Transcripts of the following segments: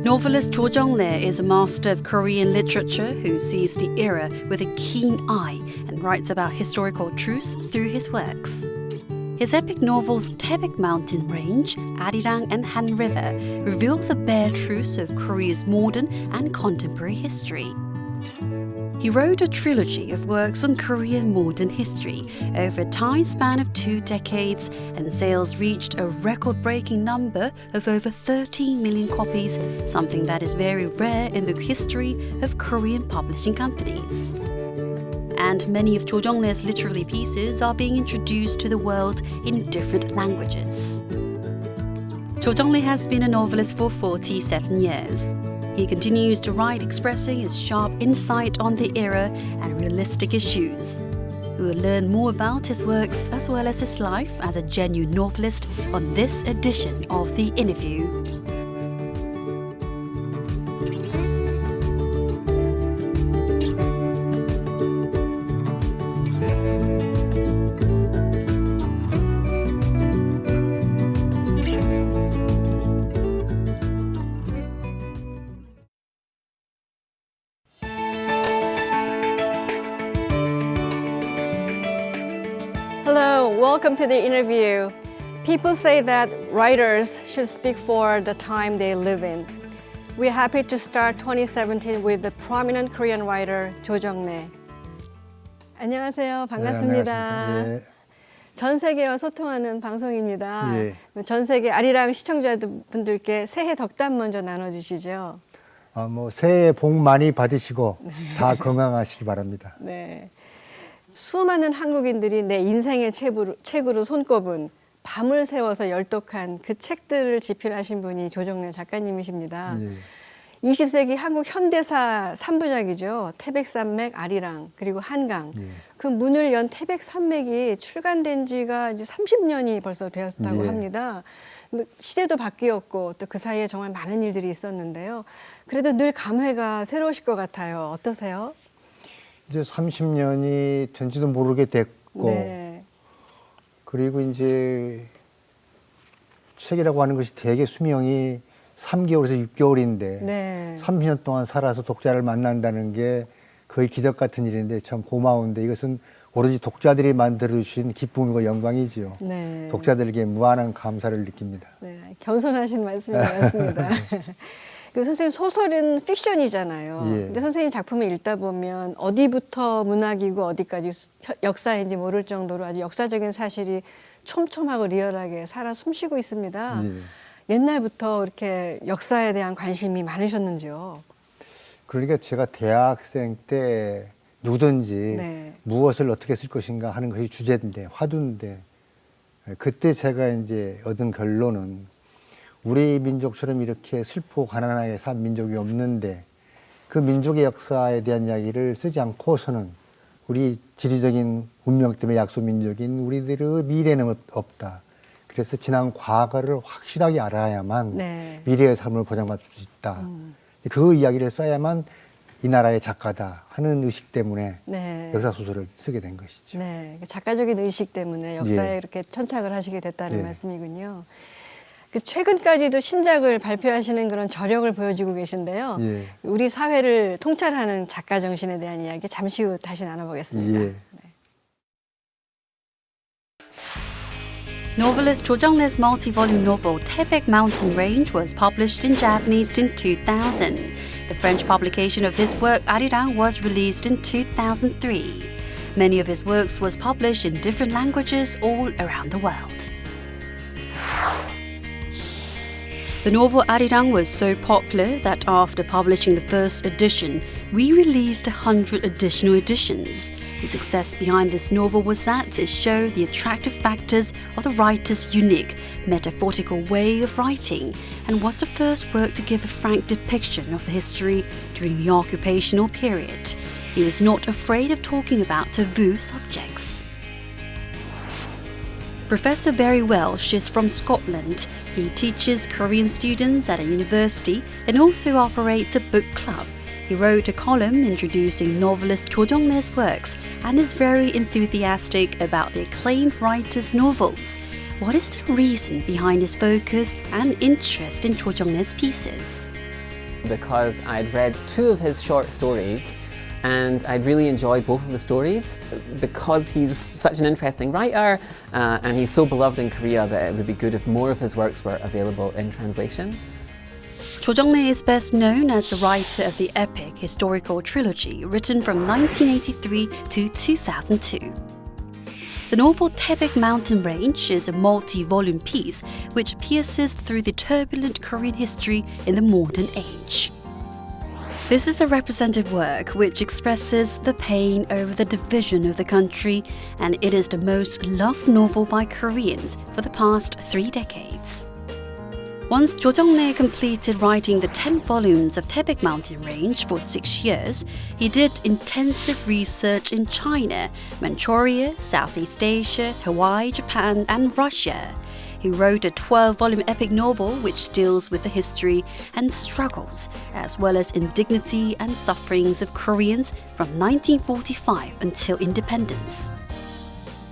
Novelist Cho Jong-le is a master of Korean literature who sees the era with a keen eye and writes about historical truths through his works. His epic novels Taebaek Mountain Range, Arirang, and Han River reveal the bare truths of Korea's modern and contemporary history. He wrote a trilogy of works on Korean modern history over a time span of 2 decades, and sales reached a record-breaking number of over 13 million copies, something that is very rare in the history of Korean publishing companies. And many of Cho Jong-le's literary pieces are being introduced to the world in different languages. Cho Jong-le has been a novelist for 47 years. He continues to write expressing his sharp insight on the era and realistic issues. We will learn more about his works as well as his life as a genuine novelist on this edition of The Interview. Hello, welcome to The Interview. People say that writers should speak for the time they live in. We're happy to start 2017 with the prominent Korean writer Cho Jong-le. 안녕하세요. 반갑습니다. 안녕하십니까. 전 세계와 소통하는 방송입니다. 예. 전 세계 아리랑 시청자분들께 새해 덕담 먼저 나눠주시죠. 새해 복 많이 받으시고 다 건강하시기 바랍니다. 네. 수많은 한국인들이 내 인생의 책으로 손꼽은 밤을 새워서 열독한 그 책들을 집필하신 분이 조정래 작가님이십니다. 예. 20세기 한국 현대사 3부작이죠. 태백산맥, 아리랑, 그리고 한강. 예. 그 문을 연 태백산맥이 출간된 지가 이제 30년이 벌써 되었다고 예. 합니다. 시대도 바뀌었고 또 그 사이에 정말 많은 일들이 있었는데요. 그래도 늘 감회가 새로우실 것 같아요. 어떠세요? 이제 30년이 된지도 모르게 됐고, 네. 그리고 이제 책이라고 하는 것이 대개 수명이 3개월에서 6개월인데, 네. 30년 동안 살아서 독자를 만난다는 게 거의 기적 같은 일인데 참 고마운데, 이것은 오로지 독자들이 만들어주신 기쁨이고 영광이지요. 네. 독자들에게 무한한 감사를 느낍니다. 네, 겸손하신 말씀이 맞습니다. 그 선생님 소설은 픽션이잖아요. 예. 근데 선생님 작품을 읽다 보면 어디부터 문학이고 어디까지 역사인지 모를 정도로 아주 역사적인 사실이 촘촘하고 리얼하게 살아 숨쉬고 있습니다. 예. 옛날부터 이렇게 역사에 대한 관심이 많으셨는지요? 그러니까 제가 대학생 때 누구든지 네. 무엇을 어떻게 쓸 것인가 하는 것이 주제인데, 화두인데, 그때 제가 이제 얻은 결론은 우리 민족처럼 이렇게 슬프고 가난하게 산 민족이 없는데, 그 민족의 역사에 대한 이야기를 쓰지 않고서는 우리 지리적인 운명 때문에 약소 민족인 우리들의 미래는 없다. 그래서 지난 과거를 확실하게 알아야만 네. 미래의 삶을 보장받을 수 있다. 그 이야기를 써야만 이 나라의 작가다 하는 의식 때문에 네. 역사 소설을 쓰게 된 것이죠. 네, 작가적인 의식 때문에 역사에 예. 이렇게 천착을 하시게 됐다는 예. 말씀이군요. 그 최근까지도 신작을 발표하시는 그런 저력을 보여주고 계신데요. 예. 우리 사회를 통찰하는 작가 정신에 대한 이야기 잠시 후 다시 나눠보겠습니다. 예. Novelist Cho Jong-le's multi-volume novel Taebaek Mountain Range was published in Japanese in 2000. The French publication of his work Arirang was released in 2003. Many of his works was published in different languages all around the world. The novel Arirang was so popular that after publishing the first edition, we released 100 additional editions. The success behind this novel was that it showed the attractive factors of the writer's unique, metaphorical way of writing, and was the first work to give a frank depiction of the history during the occupational period. He was not afraid of talking about taboo subjects. Professor Barry Welsh is from Scotland. He teaches Korean students at a university and also operates a book club. He wrote a column introducing novelist Cho Jung-nae's works and is very enthusiastic about the acclaimed writer's novels. What is the reason behind his focus and interest in Cho Jung-nae's pieces? Because I'd read 2 of his short stories and I'd really enjoyed both of the stories. Because he's such an interesting writer and he's so beloved in Korea that it would be good if more of his works were available in translation. Cho Jung-nae is best known as the writer of the epic historical trilogy written from 1983 to 2002. The novel Taebaek Mountain Range is a multi-volume piece which pierces through the turbulent Korean history in the modern age. This is a representative work which expresses the pain over the division of the country, and it is the most loved novel by Koreans for the past 3 decades. Once Cho Jung-nae completed writing the 10 volumes of Taebaek Mountain Range for 6 years, he did intensive research in China, Manchuria, Southeast Asia, Hawaii, Japan, and Russia. He wrote a 12-volume epic novel which deals with the history and struggles, as well as indignity and sufferings of Koreans from 1945 until independence.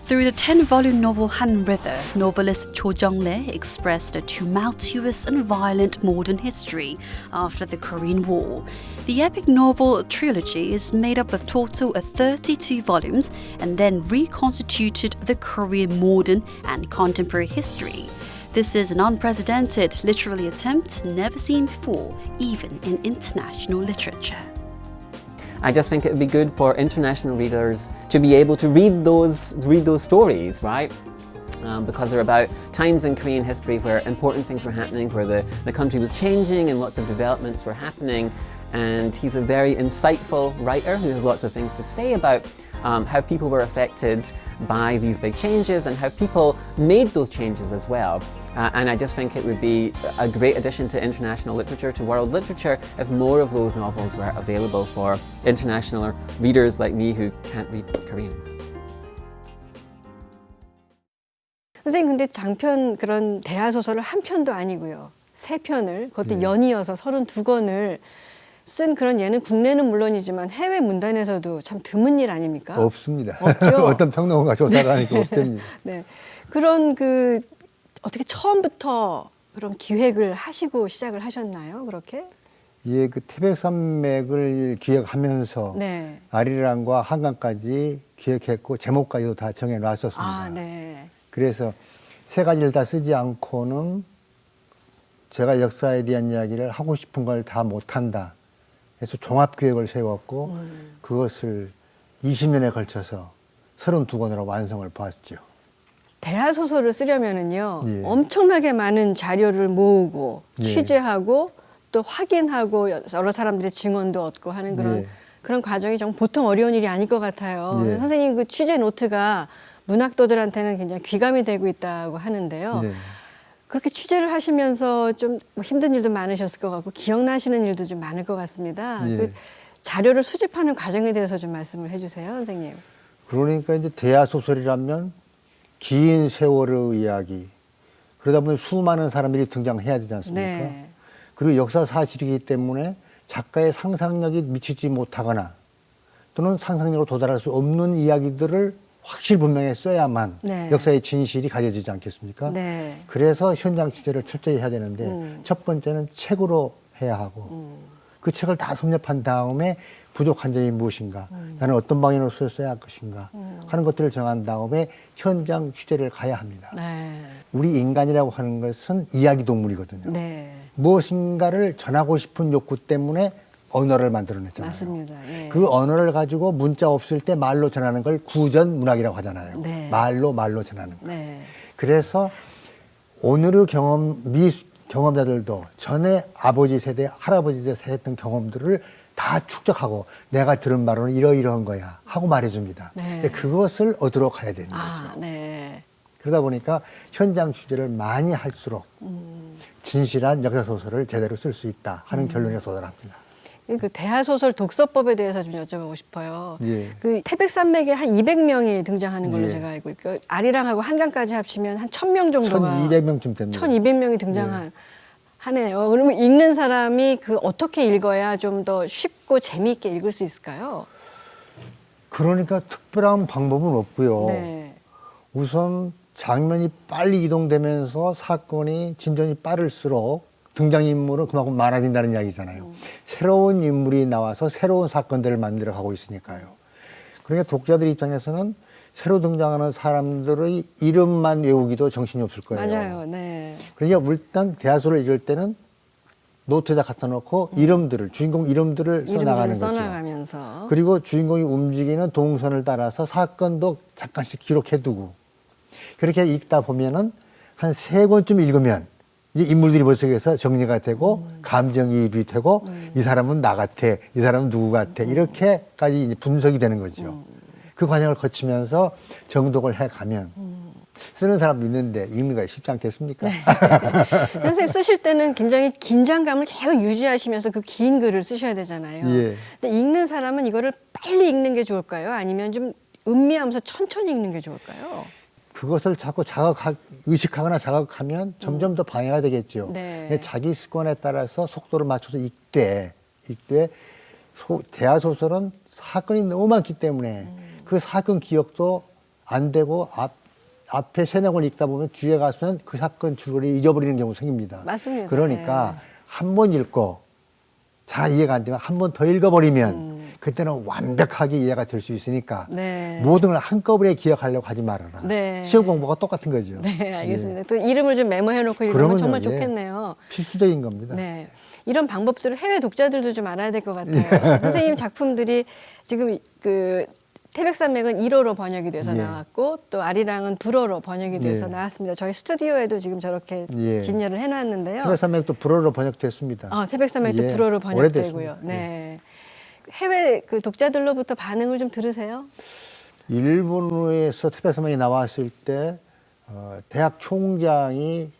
Through the 10-volume novel Han River, novelist Cho Jung-nae expressed a tumultuous and violent modern history after the Korean War. The epic novel trilogy is made up of total of 32 volumes and then reconstituted the Korean modern and contemporary history. This is an unprecedented literary attempt never seen before, even in international literature. I just think it would be good for international readers to be able to read those stories, right? Because they're about times in Korean history where important things were happening, where the country was changing and lots of developments were happening. And he's a very insightful writer who has lots of things to say about how people were affected by these big changes and how people made those changes as well. And I just think it would be a great addition to international literature, to world literature, if more of those novels were available for international readers like me who can't read Korean. 선생님, 근데 장편 그런 대하소설을 한 편도 아니고요. 3편을, 그것도 연이어서 32권을 쓴 그런 예는 국내는 물론이지만 해외 문단에서도 참 드문 일 아닙니까? 없습니다. 없죠? 어떤 평론가 조사를 하니까 없답니다. 네. 그런 어떻게 처음부터 그런 기획을 하시고 시작을 하셨나요? 그렇게? 예, 그 태백산맥을 기획하면서 네. 아리랑과 한강까지 기획했고 제목까지도 다 정해놨었습니다. 아, 네. 그래서 3가지를 다 쓰지 않고는 제가 역사에 대한 이야기를 하고 싶은 걸 다 못한다. 그래서 종합기획을 세웠고 그것을 20년에 걸쳐서 32권으로 완성을 보았죠. 대하소설을 쓰려면은요, 예. 엄청나게 많은 자료를 모으고 예. 취재하고 또 확인하고 여러 사람들의 증언도 얻고 하는 예. 그런 과정이 좀 보통 어려운 일이 아닐 것 같아요. 예. 선생님 그 취재 노트가 문학도들한테는 굉장히 귀감이 되고 있다고 하는데요. 네. 그렇게 취재를 하시면서 좀 힘든 일도 많으셨을 것 같고 기억나시는 일도 좀 많을 것 같습니다. 예. 그 자료를 수집하는 과정에 대해서 좀 말씀을 해주세요, 선생님. 그러니까 이제 대하소설이라면 긴 세월의 이야기, 그러다 보니 수많은 사람들이 등장해야 되지 않습니까? 네. 그리고 역사 사실이기 때문에 작가의 상상력이 미치지 못하거나 또는 상상력으로 도달할 수 없는 이야기들을 확실분명히 써야만 네. 역사의 진실이 가려지지 않겠습니까? 네. 그래서 현장 취재를 철저히 해야 되는데 첫 번째는 책으로 해야 하고 그 책을 다 섭렵한 다음에 부족한 점이 무엇인가, 나는 어떤 방향으로 써야 할 것인가 하는 것들을 정한 다음에 현장 취재를 가야 합니다. 네. 우리 인간이라고 하는 것은 이야기 동물이거든요. 네. 무엇인가를 전하고 싶은 욕구 때문에 언어를 만들어냈잖아요. 맞습니다. 예. 그 언어를 가지고 문자 없을 때 말로 전하는 걸 구전 문학이라고 하잖아요. 네. 말로 전하는 거. 네. 그래서 오늘의 경험자들도 전에 아버지 세대, 할아버지 세대 했던 경험들을 다 축적하고 내가 들은 말로는 이러이러한 거야 하고 말해줍니다. 네. 근데 그것을 얻으러 가야 되는 거죠. 아, 네. 그러다 보니까 현장 취재를 많이 할수록 진실한 역사소설을 제대로 쓸 수 있다 하는 결론에 도달합니다. 그 대하소설 독서법에 대해서 좀 여쭤보고 싶어요. 예. 그 태백산맥에 한 200명이 등장하는 걸로 예. 제가 알고 있고 아리랑하고 한강까지 합치면 한 1000명 정도가 1200명쯤 됩니다. 1200명이 등장한 하네요. 그러면 읽는 사람이 그 어떻게 읽어야 좀 더 쉽고 재미있게 읽을 수 있을까요? 그러니까 특별한 방법은 없고요. 네. 우선 장면이 빨리 이동되면서 사건이 진전이 빠를수록 등장인물은 그만큼 많아진다는 이야기잖아요. 새로운 인물이 나와서 새로운 사건들을 만들어 가고 있으니까요. 그러니까 독자들 입장에서는 새로 등장하는 사람들의 이름만 외우기도 정신이 없을 거예요. 맞아요. 네. 그러니까 일단 대하소를 읽을 때는 노트에다 갖다 놓고 이름들을, 주인공 이름들을 써나가는 거죠. 써나가면서. 그리고 주인공이 움직이는 동선을 따라서 사건도 잠깐씩 기록해두고 그렇게 읽다 보면은 한 3권쯤 읽으면 이제 인물들이 머릿속에서 정리가 되고 감정이입이 되고 이 사람은 나 같아, 이 사람은 누구 같아 이렇게까지 이제 분석이 되는 거죠. 그 과정을 거치면서 정독을 해가면 쓰는 사람도 있는데 읽는 거 쉽지 않겠습니까? 선생님 쓰실 때는 굉장히 긴장감을 계속 유지하시면서 그 긴 글을 쓰셔야 되잖아요. 예. 근데 읽는 사람은 이거를 빨리 읽는 게 좋을까요? 아니면 좀 음미하면서 천천히 읽는 게 좋을까요? 그것을 자꾸 의식하거나 자극하면 점점 더 방해가 되겠죠. 네. 자기 습관에 따라서 속도를 맞춰서 읽되 대하소설은 사건이 너무 많기 때문에 그 사건 기억도 안 되고 앞에 3-4권 읽다 보면 뒤에 가서는 그 사건 줄거리를 잊어버리는 경우가 생깁니다. 맞습니다. 그러니까 한 번 읽고 잘 이해가 안 되면 한 번 더 읽어버리면 그때는 완벽하게 이해가 될 수 있으니까 네. 모든 걸 한꺼번에 기억하려고 하지 말아라. 네. 시험 공부가 똑같은 거죠. 네, 알겠습니다. 또 이름을 좀 메모해놓고 읽으면 그러면요, 정말 예. 좋겠네요. 필수적인 겁니다. 네. 이런 방법들을 해외 독자들도 좀 알아야 될 것 같아요. 선생님 작품들이 지금 그 태백산맥은 1어로 번역이 돼서 예. 나왔고 또 아리랑은 불어로 번역이 돼서 예. 나왔습니다. 저희 스튜디오에도 지금 저렇게 예. 진열을 해놨는데요. 태백산맥도 불어로 번역됐습니다. 태백산맥도 예, 불어로 번역되고요. 오래됐습니다. 네. 해외 그 독자들로부터 반응을 좀 들으세요? 일본에서 태백산맥이 나왔을 때 대학 총장이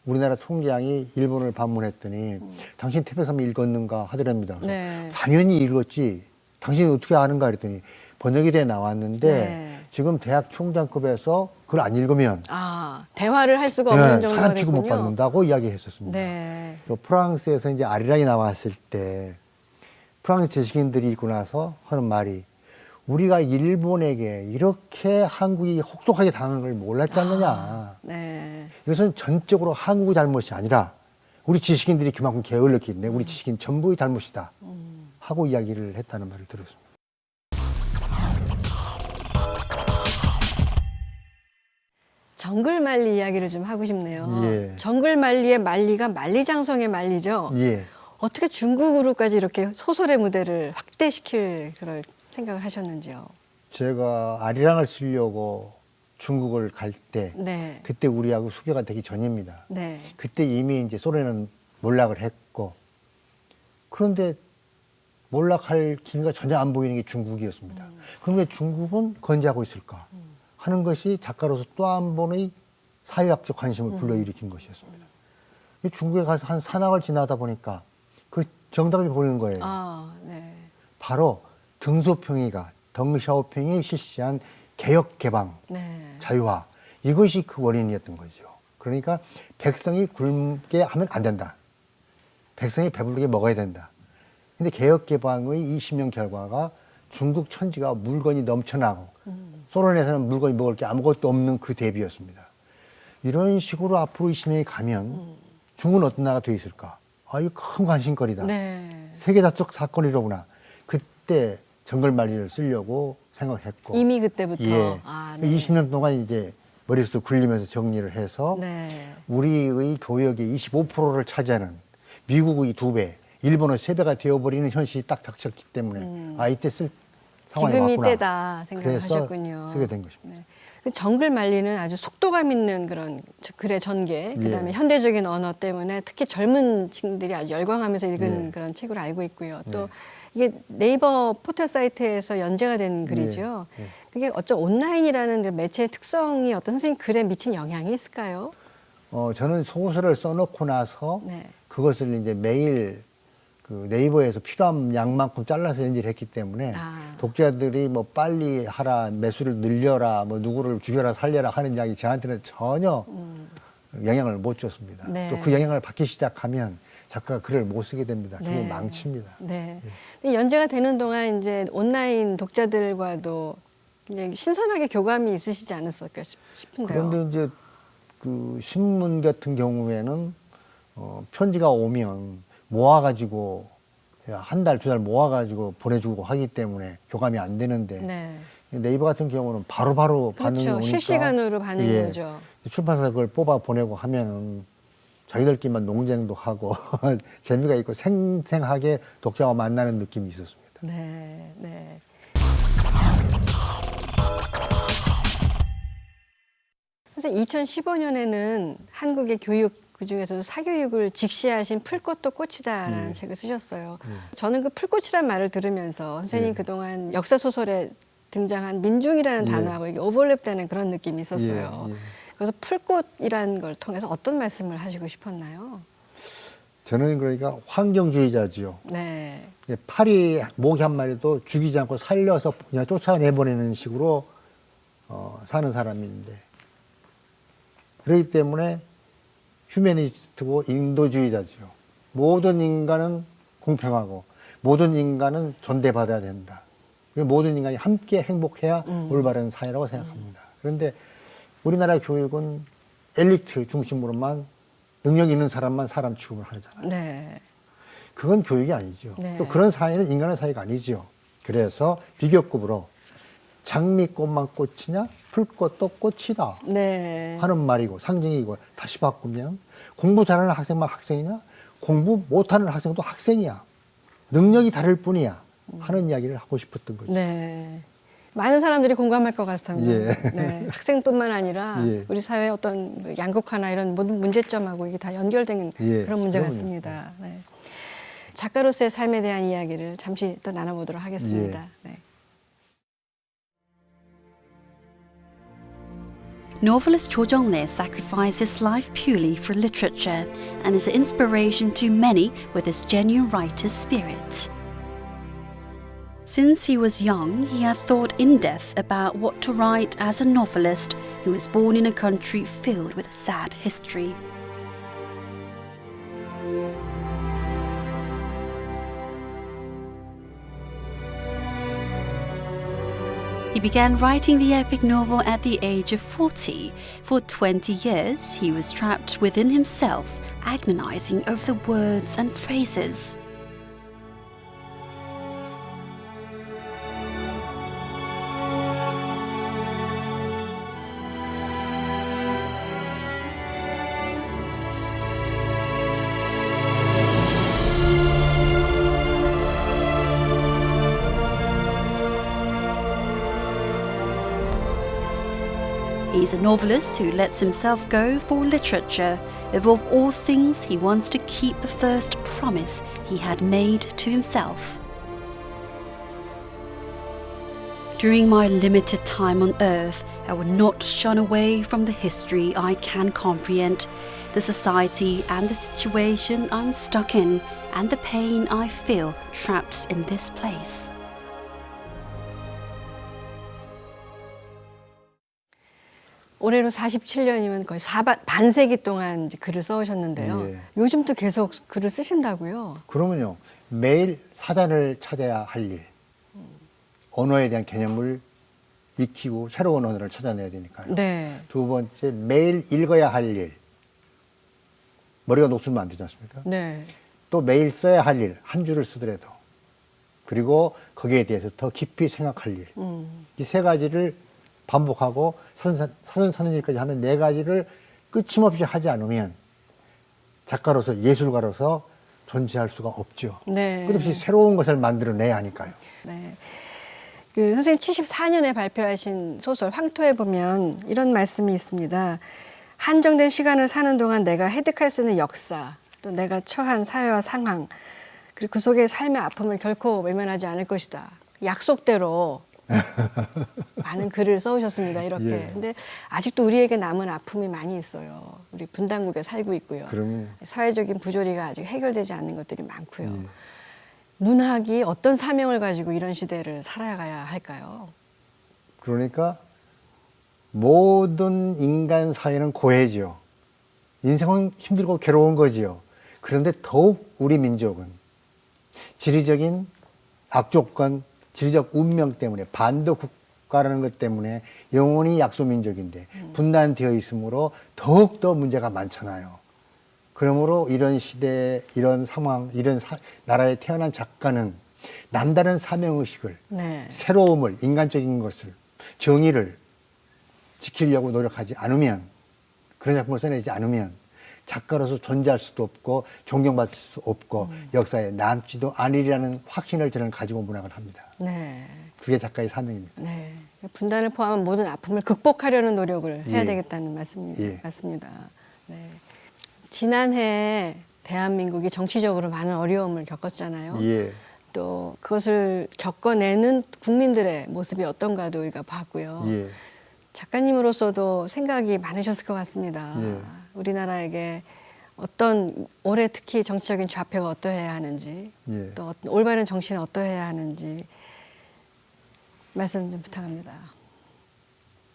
우리나라 총장이 일본을 방문했더니 당신 태백산맥 읽었는가 하더랍니다. 그래서 네. 당연히 읽었지. 당신이 어떻게 아는가 그랬더니 번역이 돼 나왔는데 네. 지금 대학 총장급에서 그걸 안 읽으면 대화를 할 수가 없는 정도가 사람 취급 못 됐군요. 받는다고 이야기했었습니다. 네. 또 프랑스에서 이제 아리랑이 나왔을 때 프랑스 지식인들이 읽고 나서 하는 말이 우리가 일본에게 이렇게 한국이 혹독하게 당한 걸 몰랐지 않느냐. 네. 이것은 전적으로 한국의 잘못이 아니라 우리 지식인들이 그만큼 게을렀기 때문에 우리 지식인 전부의 잘못이다 하고 이야기를 했다는 말을 들었습니다. 정글만리 이야기를 좀 하고 싶네요. 예. 정글만리의 만리가 만리장성의 만리죠. 예. 어떻게 중국으로까지 이렇게 소설의 무대를 확대시킬 그럴 생각을 하셨는지요? 제가 아리랑을 쓰려고 중국을 갈 때 네. 그때 우리하고 수교가 되기 전입니다. 네. 그때 이미 이제 소련은 몰락을 했고 그런데 몰락할 기미가 전혀 안 보이는 게 중국이었습니다. 그럼 왜 중국은 건재하고 있을까 하는 것이 작가로서 또 한 번의 사회학적 관심을 불러일으킨 것이었습니다. 중국에 가서 한 산악을 지나다 보니까 그 정답이 보이는 거예요. 네. 바로 등소평이가 덩샤오핑이 실시한 개혁 개방 네. 자유화 이것이 그 원인이었던 거죠. 그러니까 백성이 굶게 하면 안 된다. 백성이 배부르게 먹어야 된다. 근데 개혁 개방의 20년 결과가 중국 천지가 물건이 넘쳐나고 소련에서는 물건이 먹을 게 아무것도 없는 그 대비였습니다. 이런 식으로 앞으로 20년이 가면 중국은 어떤 나라가 되어 있을까? 이거 큰 관심거리다. 네. 세계사적 사건이로구나. 그때 정글만리를 쓰려고 생각했고 이미 그때부터. 예. 네. 20년 동안 이제 머릿속 굴리면서 정리를 해서 네. 우리의 교역의 25%를 차지하는 미국의 2배, 일본의 3배가 되어버리는 현실이 딱 닥쳤기 때문에 이때 쓸 상황이 지금이 왔구나. 때다 생각을 그래서 하셨군요. 쓰게 된 것입니다. 네. 그 정글만리는 아주 속도감 있는 그런 글의 전개, 그다음에 예. 현대적인 언어 때문에 특히 젊은 층들이 아주 열광하면서 읽은 예. 그런 책으로 알고 있고요. 또 이게 네이버 포털 사이트에서 연재가 된 글이죠. 예. 그게 어쩜 온라인이라는 매체의 특성이 어떤 선생님 글에 미친 영향이 있을까요? 저는 소설을 써놓고 나서 네. 그것을 이제 매일 그 네이버에서 필요한 양만큼 잘라서 연재를 했기 때문에 독자들이 뭐 빨리 하라, 매수를 늘려라, 뭐 누구를 죽여라 살려라 하는 이야기 저한테는 전혀 영향을 못 줬습니다. 네. 또 그 영향을 받기 시작하면 작가가 글을 못 쓰게 됩니다. 그게 네. 망칩니다. 네. 근데 연재가 되는 동안 이제 온라인 독자들과도 그냥 신선하게 교감이 있으시지 않았을까 싶은데요. 그런데 이제 그 신문 같은 경우에는 편지가 오면 모아가지고 한 달, 두 달 모아가지고 보내주고 하기 때문에 교감이 안 되는데 네. 네이버 같은 경우는 바로바로 반응이 그렇죠. 오니까 실시간으로 반응이 예, 오죠. 출판사가 그걸 뽑아 보내고 하면은 자기들끼리만 논쟁도 하고 재미가 있고 생생하게 독자와 만나는 느낌이 있었습니다. 네, 네. 선생님, 2015년에는 한국의 교육 그중에서도 사교육을 직시하신 풀꽃도 꽃이다라는 책을 쓰셨어요. 저는 그 풀꽃이라는 말을 들으면서 선생님 그동안 역사 소설에 등장한 민중이라는 단어하고 이게 오버랩되는 그런 느낌이 있었어요. 그래서 풀꽃이라는 걸 통해서 어떤 말씀을 하시고 싶었나요? 저는 그러니까 환경주의자지요. 네. 파리 모기 한 마리도 죽이지 않고 살려서 그냥 쫓아내보내는 식으로 사는 사람인데 그렇기 때문에 휴머니스트고 인도주의자지요. 모든 인간은 공평하고 모든 인간은 존대받아야 된다. 모든 인간이 함께 행복해야 올바른 사회라고 생각합니다. 그런데 우리나라 교육은 엘리트 중심으로만 능력 있는 사람만 사람 취급을 하잖아요. 네. 그건 교육이 아니죠. 네. 또 그런 사회는 인간의 사회가 아니죠. 그래서 비교급으로 장미꽃만 꽃이냐 풀꽃도 꽃이다 네. 하는 말이고 상징이고 다시 바꾸면 공부 잘하는 학생만 학생이냐 공부 못하는 학생도 학생이야. 능력이 다를 뿐이야 하는 이야기를 하고 싶었던 거죠. 네. 많은 사람들이 공감할 것 같습니다. 예. 네. 학생뿐만 아니라 예. 우리 사회의 어떤 양극화나 이런 모든 문제점하고 이게 다 연결된 예. 그런 문제 그럼요. 같습니다. 네. 작가로서의 삶에 대한 이야기를 잠시 또 나눠보도록 하겠습니다. 네. Novelist Cho Jong-nae sacrificed his life purely for literature and is an inspiration to many with his genuine writer's spirit. Since he was young, he had thought in depth about what to write as a novelist who was born in a country filled with sad history. He began writing the epic novel at the age of 40. For 20 years, he was trapped within himself, agonizing over the words and phrases. He's a novelist who lets himself go for literature. Above all things, he wants to keep the first promise he had made to himself. During my limited time on earth, I will not shun away from the history I can comprehend, the society and the situation I'm stuck in, and the pain I feel trapped in this place. 올해로 47년이면 거의 반세기 동안 이제 글을 써오셨는데요. 예. 요즘도 계속 글을 쓰신다고요? 그러면요 매일 사전을 찾아야 할 일, 언어에 대한 개념을 익히고 새로운 언어를 찾아내야 되니까요. 네. 두 번째 매일 읽어야 할 일, 머리가 녹슬면 안 되지 않습니까? 네. 또 매일 써야 할 일, 한 줄을 쓰더라도 그리고 거기에 대해서 더 깊이 생각할 일, 이 세 가지를 반복하고 사전 찾는 일까지 하는 네 가지를 끊임없이 하지 않으면 작가로서 예술가로서 존재할 수가 없죠. 네. 끝없이 새로운 것을 만들어내야 하니까요. 네. 그 선생님 74년에 발표하신 소설 황토에 보면 이런 말씀이 있습니다. 한정된 시간을 사는 동안 내가 획득할 수 있는 역사, 또 내가 처한 사회와 상황, 그리고 그 속의 삶의 아픔을 결코 외면하지 않을 것이다. 약속대로 많은 글을 써오셨습니다. 이렇게. 예. 근데 아직도 우리에게 남은 아픔이 많이 있어요. 우리 분단국에 살고 있고요. 그러면 사회적인 부조리가 아직 해결되지 않는 것들이 많고요. 예. 문학이 어떤 사명을 가지고 이런 시대를 살아가야 할까요? 그러니까 모든 인간 사회는 고해죠. 인생은 힘들고 괴로운 거지요. 그런데 더욱 우리 민족은 지리적인 악조건, 지리적 운명 때문에 반도 국가라는 것 때문에 영원히 약소민족인데 분단되어 있으므로 더욱더 문제가 많잖아요. 그러므로 이런 시대, 이런 상황, 나라에 태어난 작가는 남다른 사명의식을, 네. 새로움을, 인간적인 것을, 정의를 지키려고 노력하지 않으면, 그런 작품을 써내지 않으면 작가로서 존재할 수도 없고 존경받을 수 없고 역사에 남지도 않으리라는 확신을 저는 가지고 문학을 합니다. 네. 그게 작가의 사명입니다. 네. 분단을 포함한 모든 아픔을 극복하려는 노력을 해야 예. 되겠다는 말씀입니다. 예. 맞습니다. 네. 지난해 대한민국이 정치적으로 많은 어려움을 겪었잖아요. 예. 또 그것을 겪어내는 국민들의 모습이 어떤가도 우리가 봤고요. 예. 작가님으로서도 생각이 많으셨을 것 같습니다. 예. 우리나라에게 어떤 올해 특히 정치적인 좌표가 어떠해야 하는지 예. 또 올바른 정치는 어떠해야 하는지 말씀 좀 부탁합니다.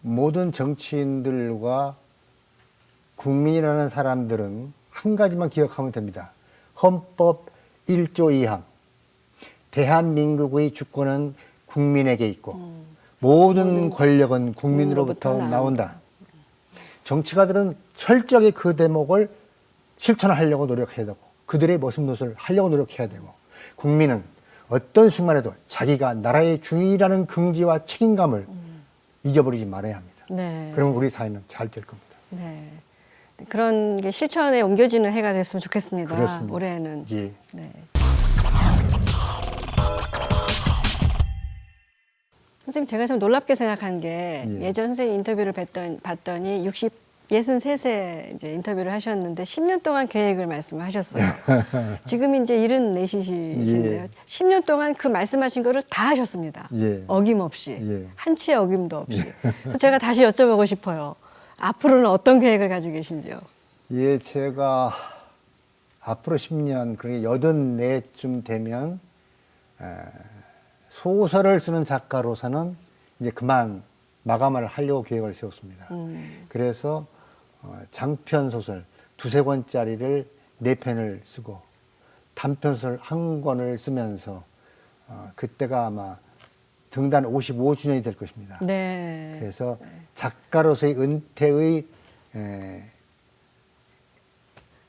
모든 정치인들과 국민이라는 사람들은 한 가지만 기억하면 됩니다. 헌법 1조 2항. 대한민국의 주권은 국민에게 있고 모든 권력은 국민으로부터 나온다. 정치가들은 철저하게 그 대목을 실천하려고 노력해야 되고 그들의 모습노릇을 하려고 노력해야 되고 국민은 어떤 순간에도 자기가 나라의 주인이라는 긍지와 책임감을 잊어버리지 말아야 합니다. 네. 그럼 우리 사회는 잘 될 겁니다. 네. 그런 게 실천에 옮겨지는 해가 됐으면 좋겠습니다. 그렇습니다. 올해는. 예. 네. 선생님, 제가 좀 놀랍게 생각한 게 예. 예전 선생님 인터뷰를 봤더니 63세 이제 인터뷰를 하셨는데 10년 동안 계획을 말씀하셨어요. 지금 이제 74시신데요. 예. 10년 동안 그 말씀하신 거를 다 하셨습니다. 예. 어김없이. 예. 한치의 어김도 없이. 그래서 제가 다시 여쭤보고 싶어요. 앞으로는 어떤 계획을 가지고 계신지요? 예, 제가 앞으로 10년, 그러니까 84쯤 되면 소설을 쓰는 작가로서는 이제 그만 마감을 하려고 계획을 세웠습니다. 그래서 장편 소설 2~3권짜리를 4편을 쓰고 단편소설 1권을 쓰면서 그때가 아마 등단 55주년이 될 것입니다. 네. 그래서 작가로서의 은퇴의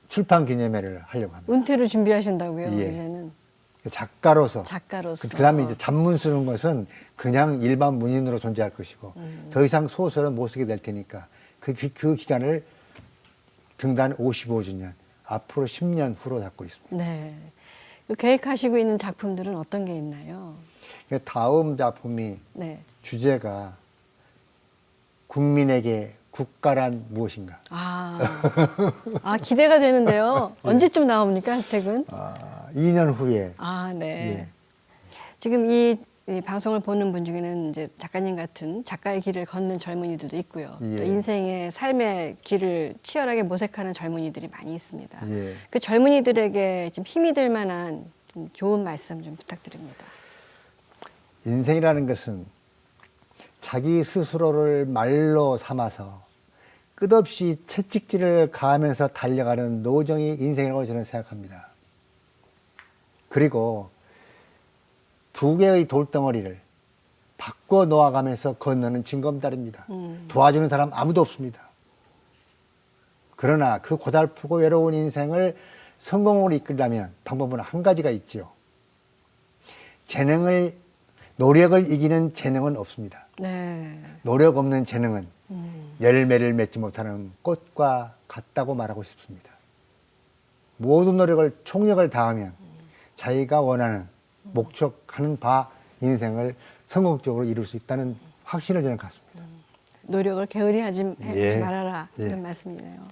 출판 기념회를 하려고 합니다. 은퇴를 준비하신다고요? 예. 이제는 작가로서. 작가로서. 그다음에 이제 잡문 쓰는 것은 그냥 일반 문인으로 존재할 것이고 더 이상 소설은 못 쓰게 될 테니까 그 기간을 등단 55주년 앞으로 10년 후로 잡고 있습니다. 네. 그 계획하시고 있는 작품들은 어떤 게 있나요? 다음 작품이 네. 주제가 국민에게 국가란 무엇인가. 기대가 되는데요. 언제쯤 나옵니까, 책은? 2년 후에. 네. 예. 지금 이 방송을 보는 분 중에는 이제 작가님 같은 작가의 길을 걷는 젊은이들도 있고요. 예. 또 인생의 삶의 길을 치열하게 모색하는 젊은이들이 많이 있습니다. 예. 그 젊은이들에게 좀 힘이 될 만한 좀 좋은 말씀 좀 부탁드립니다. 인생이라는 것은 자기 스스로를 말로 삼아서 끝없이 채찍질을 가하면서 달려가는 노정이 인생이라고 저는 생각합니다. 그리고 2개의 돌덩어리를 바꿔 놓아가면서 건너는 징검다리입니다. 도와주는 사람 아무도 없습니다. 그러나 그 고달프고 외로운 인생을 성공으로 이끌려면 방법은 한 가지가 있죠. 노력을 이기는 재능은 없습니다. 네. 노력 없는 재능은 열매를 맺지 못하는 꽃과 같다고 말하고 싶습니다. 모든 노력을 총력을 다하면 자기가 원하는 목적하는 바 인생을 성공적으로 이룰 수 있다는 확신을 저는 갖습니다. 노력을 게으리하지 예. 말아라 예. 이런 말씀이네요.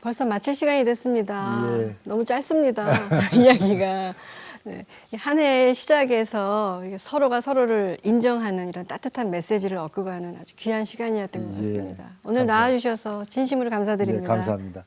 벌써 마칠 시간이 됐습니다. 예. 너무 짧습니다. 이야기가. 네. 한 해의 시작에서 서로가 서로를 인정하는 이런 따뜻한 메시지를 얻고 가는 아주 귀한 시간이었던 것 예. 같습니다. 오늘 감사합니다. 나와주셔서 진심으로 감사드립니다. 네, 감사합니다.